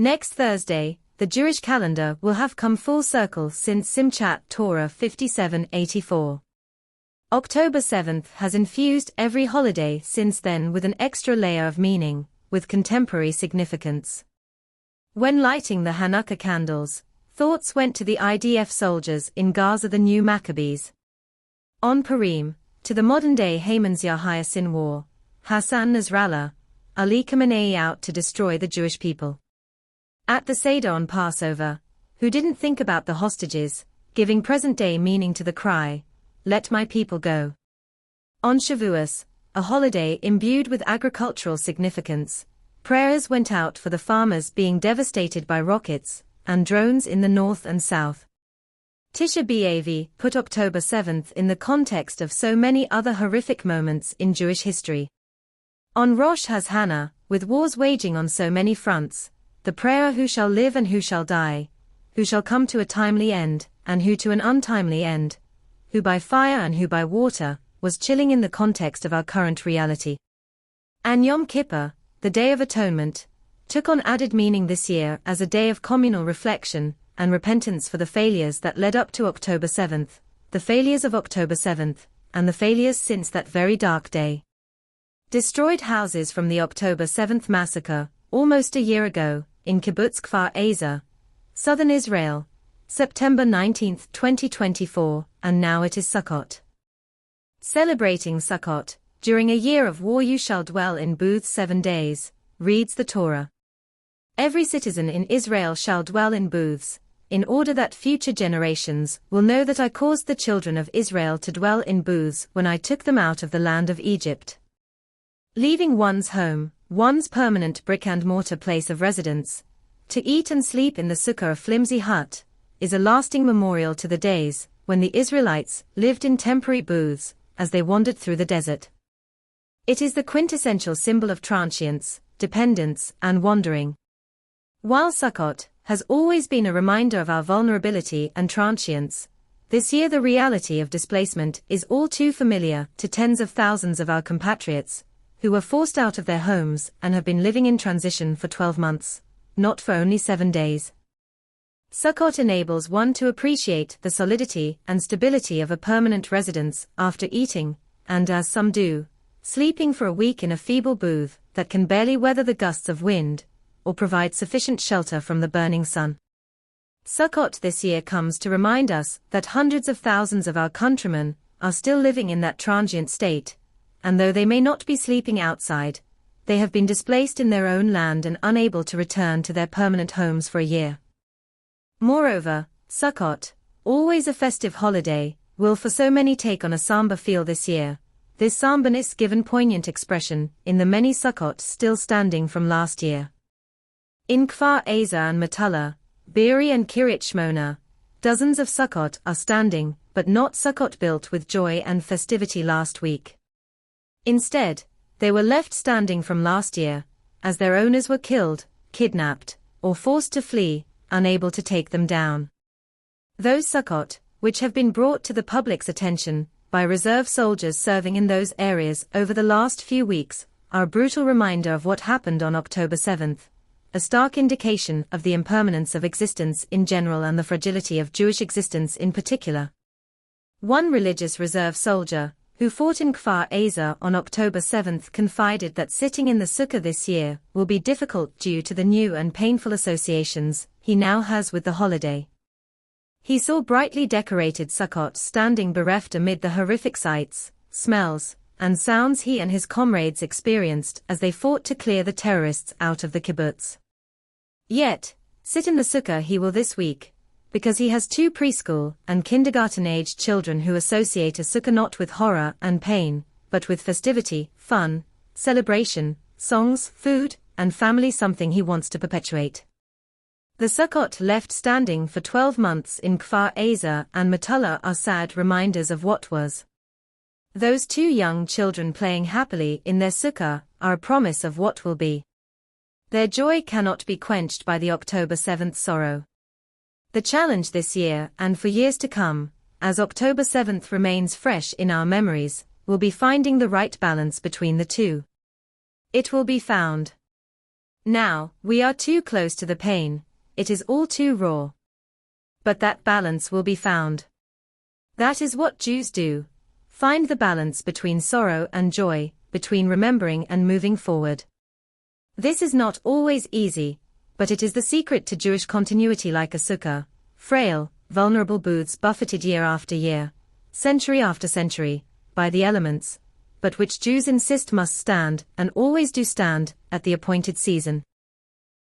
Next Thursday, the Jewish calendar will have come full circle since Simchat Torah 5784. October 7th has infused every holiday since then with an extra layer of meaning, with contemporary significance. When lighting the Hanukkah candles, thoughts went to the IDF soldiers in Gaza, the new Maccabees. On Purim, to the modern-day Haman's Yahya war, Hassan Nasrallah, Ali Khamenei out to destroy the Jewish people. At the Seder on Passover, who didn't think about the hostages, giving present-day meaning to the cry, "Let my people go." On Shavuos, a holiday imbued with agricultural significance, prayers went out for the farmers being devastated by rockets and drones in the north and south. Tisha B'Av put October 7th in the context of so many other horrific moments in Jewish history. On Rosh Hashanah, with wars waging on so many fronts, the prayer who shall live and who shall die, who shall come to a timely end, and who to an untimely end, who by fire and who by water, was chilling in the context of our current reality. And Yom Kippur, the Day of Atonement, took on added meaning this year as a day of communal reflection and repentance for the failures that led up to October 7th, the failures of October 7th, and the failures since that very dark day. Destroyed houses from the October 7th massacre, almost a year ago, in Kibbutz Kfar Aza, southern Israel, September 19, 2024, and now it is Sukkot. Celebrating Sukkot, during a year of war you shall dwell in booths 7 days, reads the Torah. Every citizen in Israel shall dwell in booths, in order that future generations will know that I caused the children of Israel to dwell in booths when I took them out of the land of Egypt. Leaving one's home, one's permanent brick-and-mortar place of residence, to eat and sleep in the sukkah, a flimsy hut, is a lasting memorial to the days when the Israelites lived in temporary booths as they wandered through the desert. It is the quintessential symbol of transience, dependence, and wandering. While Sukkot has always been a reminder of our vulnerability and transience, this year the reality of displacement is all too familiar to tens of thousands of our compatriots, who were forced out of their homes and have been living in transition for 12 months, not for only 7 days. Sukkot enables one to appreciate the solidity and stability of a permanent residence after eating, and as some do, sleeping for a week in a feeble booth that can barely weather the gusts of wind, or provide sufficient shelter from the burning sun. Sukkot this year comes to remind us that hundreds of thousands of our countrymen are still living in that transient state, and though they may not be sleeping outside, they have been displaced in their own land and unable to return to their permanent homes for a year. Moreover, Sukkot, always a festive holiday, will for so many take on a somber feel this year, this somberness given poignant expression in the many Sukkot still standing from last year. In Kfar Aza and Metalla, Be'eri and Kiryat Shmona, dozens of Sukkot are standing, but not Sukkot built with joy and festivity last week. Instead, they were left standing from last year, as their owners were killed, kidnapped, or forced to flee, unable to take them down. Those Sukkot, which have been brought to the public's attention by reserve soldiers serving in those areas over the last few weeks, are a brutal reminder of what happened on October 7th, a stark indication of the impermanence of existence in general and the fragility of Jewish existence in particular. One religious reserve soldier, who fought in Kfar Aza on October 7th, confided that sitting in the sukkah this year will be difficult due to the new and painful associations he now has with the holiday. He saw brightly decorated Sukkot standing bereft amid the horrific sights, smells, and sounds he and his comrades experienced as they fought to clear the terrorists out of the kibbutz. Yet, sit in the sukkah he will this week, because he has 2 preschool and kindergarten-aged children who associate a sukkah not with horror and pain, but with festivity, fun, celebration, songs, food, and family, something he wants to perpetuate. The Sukkot left standing for 12 months in Kfar Aza and Metalla are sad reminders of what was. Those 2 young children playing happily in their sukkah are a promise of what will be. Their joy cannot be quenched by the October 7th sorrow. The challenge this year and for years to come, as October 7th remains fresh in our memories, will be finding the right balance between the two. It will be found. Now, we are too close to the pain, it is all too raw. But that balance will be found. That is what Jews do. Find the balance between sorrow and joy, between remembering and moving forward. This is not always easy, but it is the secret to Jewish continuity, like a sukkah, frail, vulnerable booths buffeted year after year, century after century, by the elements, but which Jews insist must stand, and always do stand, at the appointed season.